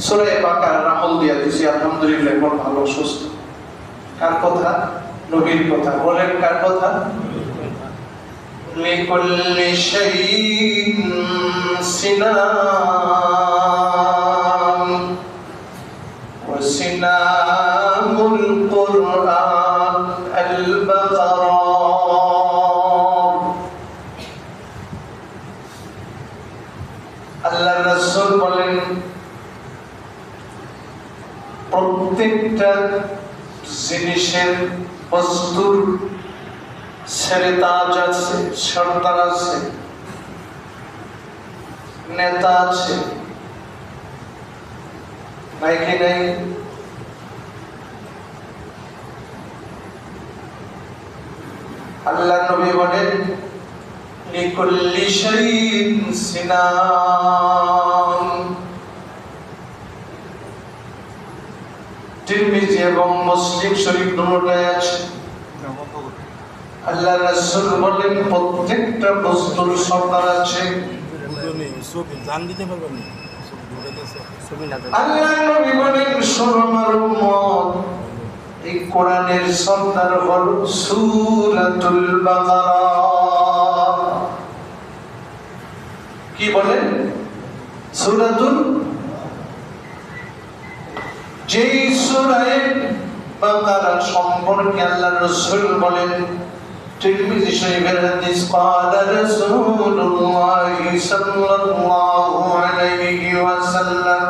সূরা বাকারা আমল দিয়া দিছি আলহামদুলিল্লাহ, এখন ভালো সুস্থ। কার কথা? নবীর কথা। বলেন কার কথা? লিকুল্লি শাইইন সিনাম ওয়া সিনামুল কুরআন আল বাকারা। আল্লাহ রাসূল বলেন প্রত্যেকটা জিনিসের বস্তুর সেরেতাজ আছে, সর্দার আছে, নেতা আছে, নাই কি নাই? আল্লাহ নবী বলেন লিকুল্লি শাইইন সিনাম। তিরমিজি এবং মুসলিম শরীফ দুটোই আছে। আল্লাহ রাসূল বলেন প্রত্যেকটা বস্তুর সর্দার আছে। আল্লাহ নবী বলেন শোনো আমার উম্মত, এই কোরআনের সর্দার হলো সূরাতুল বাকারা। কি বলেন? সূরাতুল, যেই সূরা বাকারা সম্পর্কে আল্লাহ রাসূল বলেন তিরমিজি শরীফের হাদিস, ক্বালা রাসূলুল্লাহ সাল্লাল্লাহু আলাইহি ওয়াসাল্লাম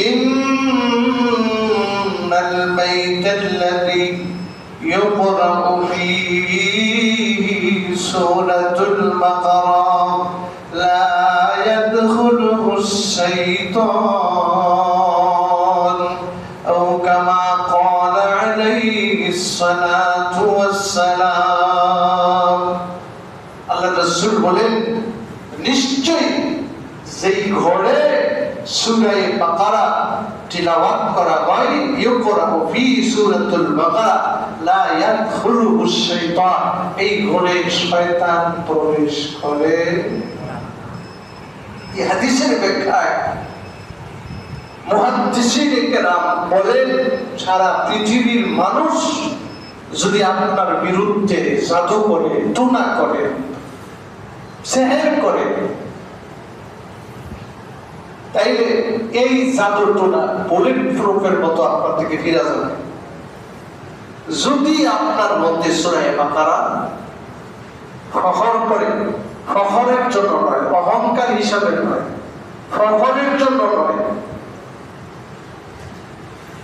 ইন্নাল বাইতাল্লাযী يقرأ فيه سورة البقرة لا يدخله الشيطان أو كما قال عليه الصلاة والسلام। আল্লাহ রাসূল বলেন নিশ্চয়ই যেই ঘরে সূরা বাকারা তিলাওয়াত করা হয়, ইয়করা ফি সূরাতুল বাকারা লা ইয়াদখুলুহু শাইতান, এই ঘরে শয়তান প্রবেশ করে না। এই হাদিসের ব্যাখ্যায় মুহাদ্দিসিনে কেরাম বলেন সারা পৃথিবীর মানুষ যদি আপনার বিরুদ্ধে জাদু করে, টুনা করে, সেহের করে, তাইলে এই জাদু টোনা বুলেট প্রুফের মতো আপনার থেকে ফিরে যাবে। যদি আপনার মধ্যে সূরা বাকারা ফখর করে, ফখরের জন্য নয়, অহংকার হিসাবে নয়, ফখরের জন্য নয়,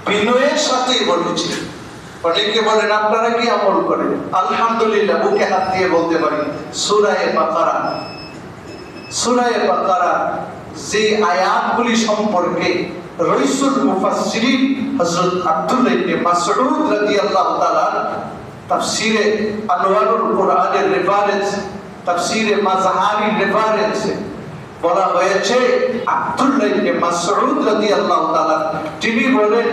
বিনয়ের সাথেই বলেছি। অনেকে বলেন আপনারা কি আমল করেন? আলহামদুলিল্লাহ বুকে হাত দিয়ে বলতে পারি সূরা বাকারা, সূরা বাকারা যে আয়াতগুলি সম্পর্কে রাইসুল মুফাসসিরিন হযরত আব্দুল্লাহ ইবনে মাসউদ রাদিয়াল্লাহু তাআলা তাফসীরে আনওয়ারুল কুরআনের রেফারেন্স, তাফসীরে মাযহারির রেফারেন্স বলা হয়েছে আব্দুল্লাহ ইবনে মাসউদ রাদিয়াল্লাহু তাআলা তিনি বলেন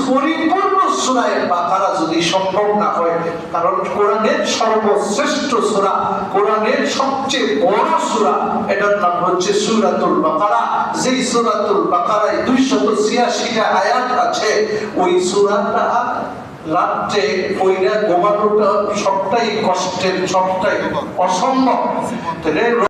পরিপূর্ণ সূরা বাকারা যদি সম্ভব না হয়, কারণ কোরআনের সর্বশ্রেষ্ঠ সূরা, কোরআনের সবচেয়ে বড় সূরা, এটার নাম হচ্ছে সূরাতুল বাকারা। যেই সূরাতুল বাকারায় 286টা আয়াত আছে, ওই সূরাটা রাতে পড়া ঘুমানোটা সবটাই কষ্টের, সবটাই অসম্ভব।